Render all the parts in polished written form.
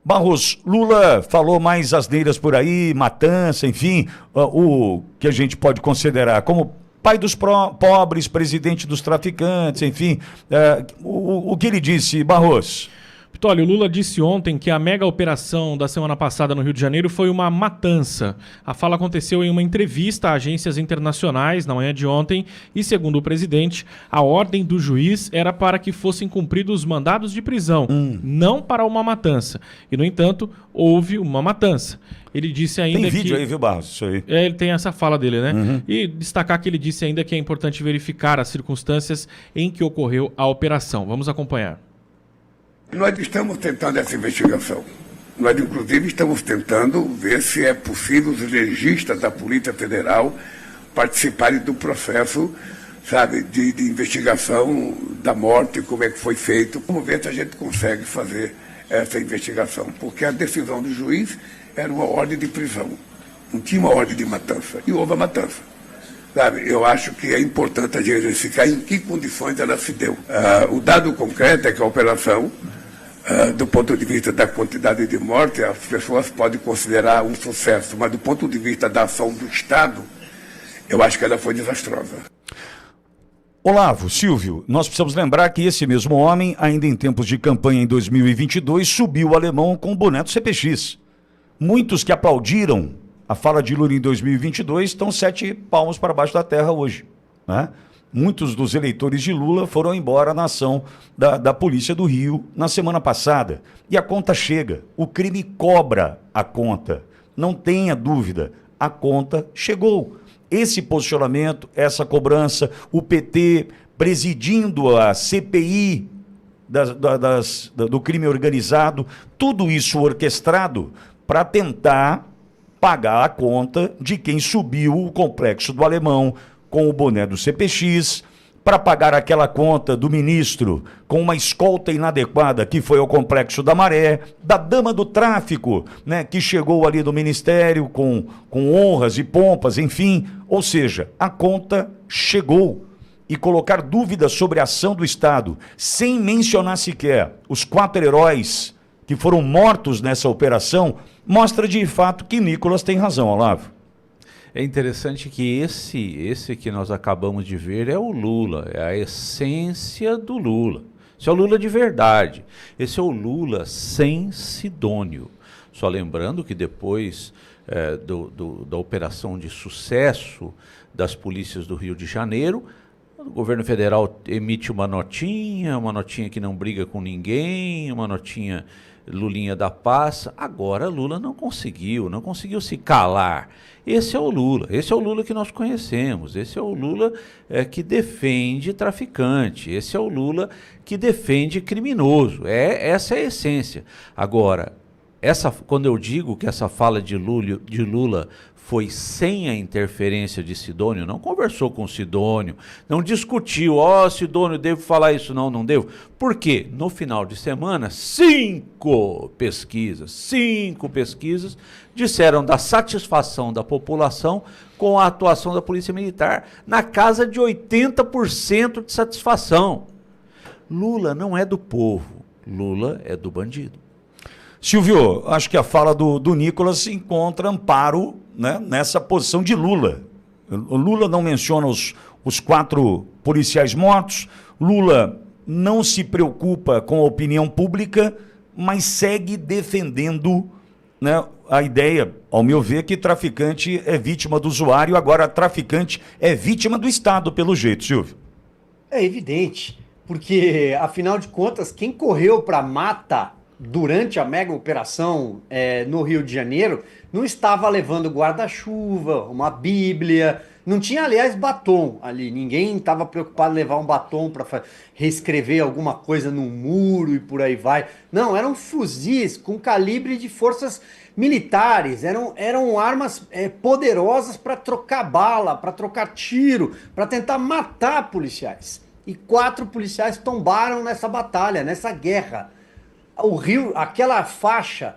Barros, Lula falou mais asneiras por aí, matança, enfim, o que a gente pode considerar como pai dos pobres, presidente dos traficantes, enfim. O que ele disse, Barros? Olha, o Lula disse ontem que a mega operação da semana passada no Rio de Janeiro foi uma matança. A fala aconteceu em uma entrevista a agências internacionais na manhã de ontem e, segundo o presidente, a ordem do juiz era para que fossem cumpridos os mandados de prisão, não para uma matança. E, no entanto, houve uma matança. Ele disse ainda Tem vídeo aí, viu, Barros? Isso aí. Ele tem essa fala dele, né? E destacar que ele disse ainda que é importante verificar as circunstâncias em que ocorreu a operação. Vamos acompanhar. Nós estamos tentando essa investigação. Nós, inclusive, estamos tentando ver se é possível os legistas da Polícia Federal participarem do processo, sabe, de investigação da morte, como é que foi feito. Vamos ver se a gente consegue fazer essa investigação, porque a decisão do juiz era uma ordem de prisão, não tinha uma ordem de matança, e houve a matança. Sabe, eu acho que é importante a gente verificar em que condições ela se deu. O dado concreto é que a operação, do ponto de vista da quantidade de mortes, as pessoas podem considerar um sucesso, mas do ponto de vista da ação do Estado, eu acho que ela foi desastrosa. Olavo, Silvio, nós precisamos lembrar que esse mesmo homem, ainda em tempos de campanha em 2022, subiu o alemão com o boné do CPX. Muitos que aplaudiram a fala de Lula em 2022 estão 7 palmos para baixo da terra hoje, né? Muitos dos eleitores de Lula foram embora na ação da Polícia do Rio na semana passada. E a conta chega, o crime cobra a conta. Não tenha dúvida, a conta chegou. Esse posicionamento, essa cobrança, o PT presidindo a CPI do crime organizado, tudo isso orquestrado para tentar pagar a conta de quem subiu o complexo do Alemão com o boné do CPX, para pagar aquela conta do ministro com uma escolta inadequada que foi ao complexo da Maré, da dama do tráfico, né, que chegou ali do ministério com honras e pompas, enfim. Ou seja, a conta chegou. E colocar dúvidas sobre a ação do Estado, sem mencionar sequer os 4 heróis que foram mortos nessa operação, mostra de fato que Nicolas tem razão, Olavo. É interessante que esse que nós acabamos de ver é o Lula, é a essência do Lula. Esse é o Lula de verdade, esse é o Lula sem Sidônio. Só lembrando que depois da operação de sucesso das polícias do Rio de Janeiro, o governo federal emite uma notinha que não briga com ninguém, uma notinha Lulinha da paz. Agora Lula não conseguiu se calar. Esse é o Lula que nós conhecemos, esse é o Lula que defende traficante, esse é o Lula que defende criminoso, essa é a essência. Agora, quando eu digo que essa fala de Lula foi sem a interferência de Sidônio, não conversou com Sidônio, não discutiu, Sidônio, devo falar isso? Não devo. Por quê? No final de semana, 5 pesquisas disseram da satisfação da população com a atuação da Polícia Militar na casa de 80% de satisfação. Lula não é do povo, Lula é do bandido. Silvio, acho que a fala do Nicolas encontra amparo, né, nessa posição de Lula. O Lula não menciona os 4 policiais mortos, Lula não se preocupa com a opinião pública, mas segue defendendo, né, a ideia, ao meu ver, que traficante é vítima do usuário, agora traficante é vítima do Estado, pelo jeito, Silvio. É evidente, porque, afinal de contas, quem correu para a mata durante a mega operação no Rio de Janeiro não estava levando guarda-chuva, uma bíblia, não tinha, aliás, batom ali, ninguém estava preocupado em levar um batom para reescrever alguma coisa num muro e por aí vai. Não, eram fuzis com calibre de forças militares, eram armas poderosas para trocar bala, para trocar tiro, para tentar matar policiais. E 4 policiais tombaram nessa batalha, nessa guerra. O Rio, aquela faixa,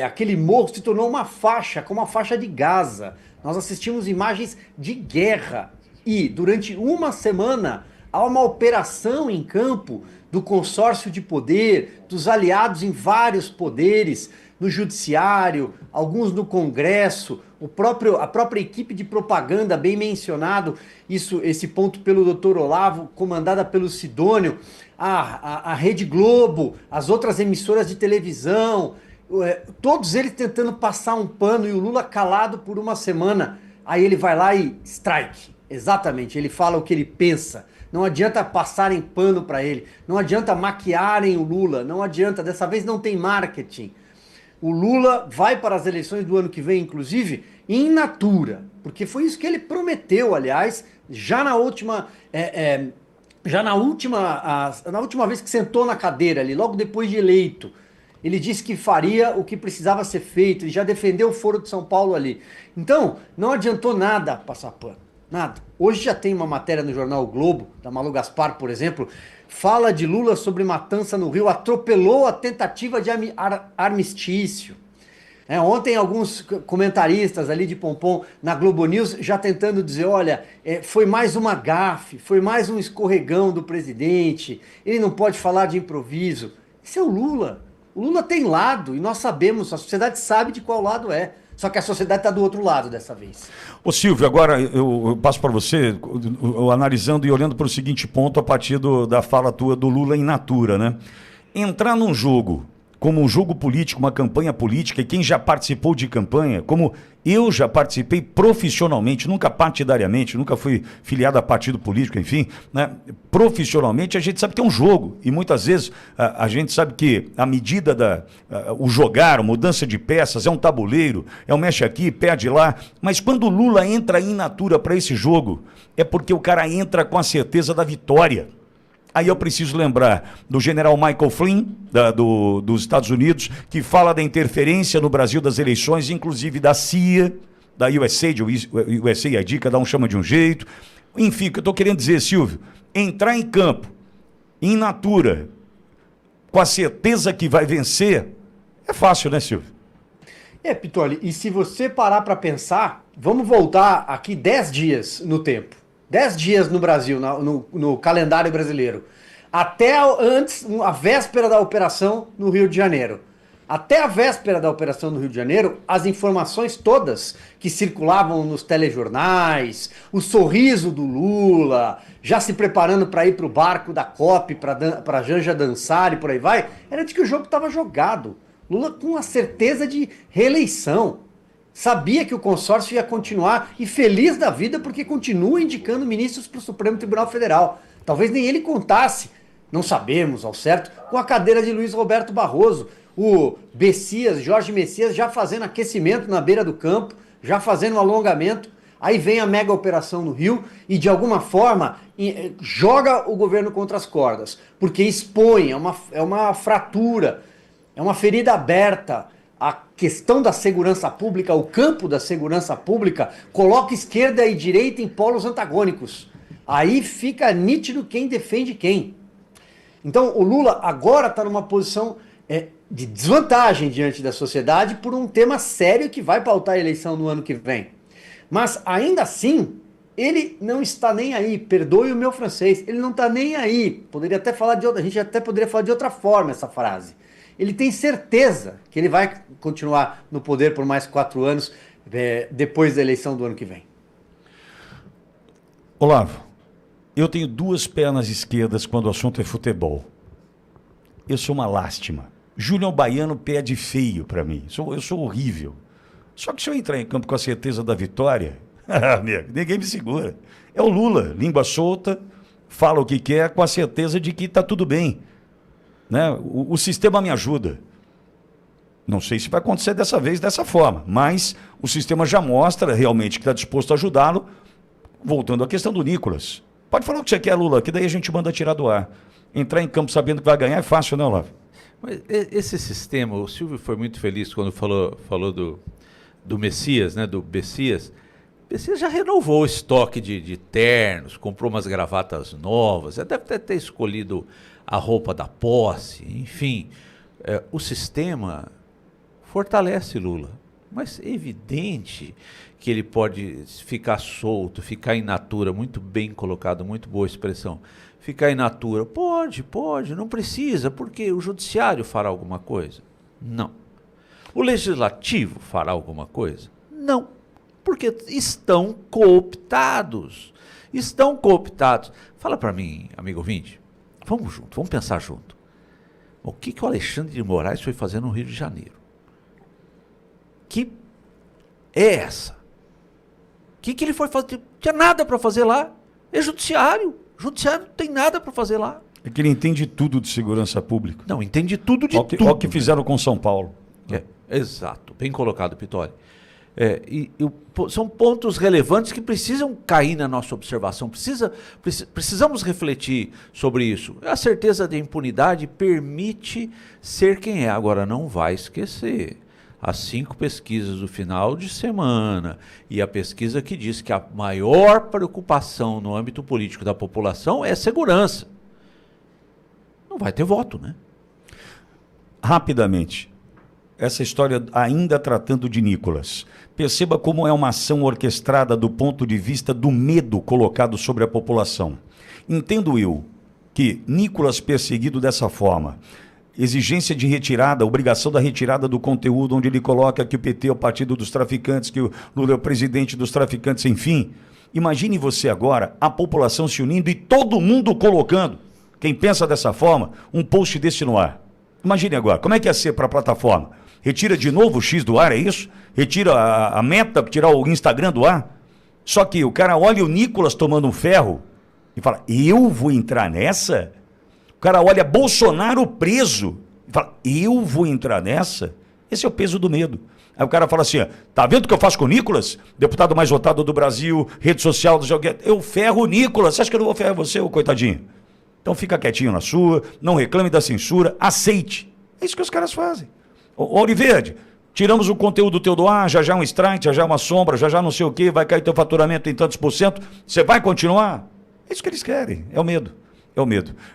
aquele morro se tornou uma faixa, como a faixa de Gaza. Nós assistimos imagens de guerra e durante uma semana há uma operação em campo do consórcio de poder, dos aliados em vários poderes, no judiciário, alguns no Congresso, a própria equipe de propaganda, bem mencionado, esse ponto pelo Dr. Olavo, comandada pelo Sidônio, a Rede Globo, as outras emissoras de televisão, todos eles tentando passar um pano e o Lula calado por uma semana. Aí ele vai lá e strike. Exatamente, ele fala o que ele pensa. Não adianta passarem pano para ele, não adianta maquiarem o Lula, não adianta, dessa vez não tem marketing. O Lula vai para as eleições do ano que vem, inclusive, in natura, porque foi isso que ele prometeu, aliás, já na última vez que sentou na cadeira ali, logo depois de eleito. Ele disse que faria o que precisava ser feito, ele já defendeu o Foro de São Paulo ali. Então, não adiantou nada passar pano, nada. Hoje já tem uma matéria no jornal O Globo, da Malu Gaspar, por exemplo, fala de Lula sobre matança no Rio, atropelou a tentativa de armistício. Ontem alguns comentaristas ali de Pompom na Globo News já tentando dizer, olha, foi mais uma gafe, foi mais um escorregão do presidente, ele não pode falar de improviso. Isso é o Lula. O Lula tem lado e nós sabemos, a sociedade sabe de qual lado é. Só que a sociedade está do outro lado dessa vez. Ô Silvio, agora eu passo para você, analisando e olhando para o seguinte ponto a partir da fala tua do Lula in natura, né? Entrar num jogo como um jogo político, uma campanha política, e quem já participou de campanha, como eu já participei profissionalmente, nunca partidariamente, nunca fui filiado a partido político, enfim, né? Profissionalmente a gente sabe que é um jogo, e muitas vezes a gente sabe que a medida o jogar, a mudança de peças, é um tabuleiro, é um mexe aqui, perde lá, mas quando o Lula entra in natura para esse jogo, é porque o cara entra com a certeza da vitória. Aí eu preciso lembrar do general Michael Flynn, dos Estados Unidos, que fala da interferência no Brasil das eleições, inclusive da CIA, da USAID, cada um chama de um jeito. Enfim, o que eu estou querendo dizer, Silvio, entrar em campo, in natura, com a certeza que vai vencer, é fácil, né, Silvio? Pitoli, e se você parar para pensar, vamos voltar aqui 10 dias no tempo. 10 dias no Brasil, no calendário brasileiro. Até antes, a véspera da operação no Rio de Janeiro. Até a véspera da operação no Rio de Janeiro, as informações todas que circulavam nos telejornais, o sorriso do Lula, já se preparando para ir para o barco da COP, para a Janja dançar e por aí vai, era de que o jogo estava jogado. Lula com a certeza de reeleição. Sabia que o consórcio ia continuar e feliz da vida porque continua indicando ministros para o Supremo Tribunal Federal. Talvez nem ele contasse, não sabemos ao certo, com a cadeira de Luiz Roberto Barroso. O Jorge Messias já fazendo aquecimento na beira do campo, já fazendo um alongamento. Aí vem a mega operação no Rio e de alguma forma joga o governo contra as cordas. Porque expõe, é uma fratura, é uma ferida aberta. A questão da segurança pública, o campo da segurança pública, coloca esquerda e direita em polos antagônicos. Aí fica nítido quem defende quem. Então o Lula agora está numa posição de desvantagem diante da sociedade por um tema sério que vai pautar a eleição no ano que vem. Mas ainda assim, ele não está nem aí, perdoe o meu francês, ele não está nem aí. A gente até poderia falar de outra forma essa frase. Ele tem certeza que ele vai continuar no poder por mais 4 anos depois da eleição do ano que vem. Olavo, eu tenho 2 pernas esquerdas quando o assunto é futebol. Eu sou uma lástima. Julião Baiano perde feio para mim. Eu sou horrível. Só que se eu entrar em campo com a certeza da vitória, amigo, ninguém me segura. É o Lula, língua solta, fala o que quer com a certeza de que está tudo bem. Né? O sistema me ajuda. Não sei se vai acontecer dessa vez dessa forma, mas o sistema já mostra realmente que está disposto a ajudá-lo. Voltando à questão do Nicolas. Pode falar o que você quer, Lula, que daí a gente manda tirar do ar. Entrar em campo sabendo que vai ganhar é fácil, né, Olavo? Mas esse sistema, o Silvio foi muito feliz quando falou do Messias, né, do Bessias. Bessias já renovou o estoque de ternos, comprou umas gravatas novas, já deve ter escolhido a roupa da posse, enfim. O sistema fortalece Lula. Mas é evidente que ele pode ficar solto, ficar in natura, muito bem colocado, muito boa expressão. Ficar in natura, pode, não precisa, porque o judiciário fará alguma coisa? Não. O legislativo fará alguma coisa? Não, porque estão cooptados. Estão cooptados. Fala para mim, amigo ouvinte, vamos junto, vamos pensar junto. O que o Alexandre de Moraes foi fazer no Rio de Janeiro? Que é essa? O que ele foi fazer? Não tinha nada para fazer lá. É judiciário. Judiciário não tem nada para fazer lá. É que ele entende tudo de segurança pública. Não, entende tudo de tudo. Olha o que fizeram com São Paulo. Exato. Bem colocado, Pitoli. São pontos relevantes que precisam cair na nossa observação. Precisamos refletir sobre isso. A certeza da impunidade permite ser quem é. Agora, não vai esquecer. As 5 pesquisas do final de semana e a pesquisa que diz que a maior preocupação no âmbito político da população é segurança. Não vai ter voto, né? Rapidamente, essa história ainda tratando de Nicolas. Perceba como é uma ação orquestrada do ponto de vista do medo colocado sobre a população. Entendo eu que Nicolas perseguido dessa forma, exigência de retirada, obrigação da retirada do conteúdo onde ele coloca que o PT é o partido dos traficantes, que o Lula é o presidente dos traficantes, enfim. Imagine você agora, a população se unindo e todo mundo colocando, quem pensa dessa forma, um post desse no ar. Imagine agora, como é que ia ser para a plataforma? Retira de novo o X do ar, é isso? Retira a meta, tirar o Instagram do ar? Só que o cara olha o Nicolas tomando um ferro e fala, eu vou entrar nessa? O cara olha Bolsonaro preso e fala, eu vou entrar nessa? Esse é o peso do medo. Aí o cara fala assim, tá vendo o que eu faço com o Nicolas? Deputado mais votado do Brasil, rede social, eu ferro o Nicolas. Você acha que eu não vou ferrar você, ô coitadinho? Então fica quietinho na sua, não reclame da censura, aceite. É isso que os caras fazem. Ô Oliverde, tiramos o conteúdo teu do ar, já um strike, já uma sombra, já não sei o quê, vai cair teu faturamento em tantos %, você vai continuar? É isso que eles querem, é o medo. É o medo.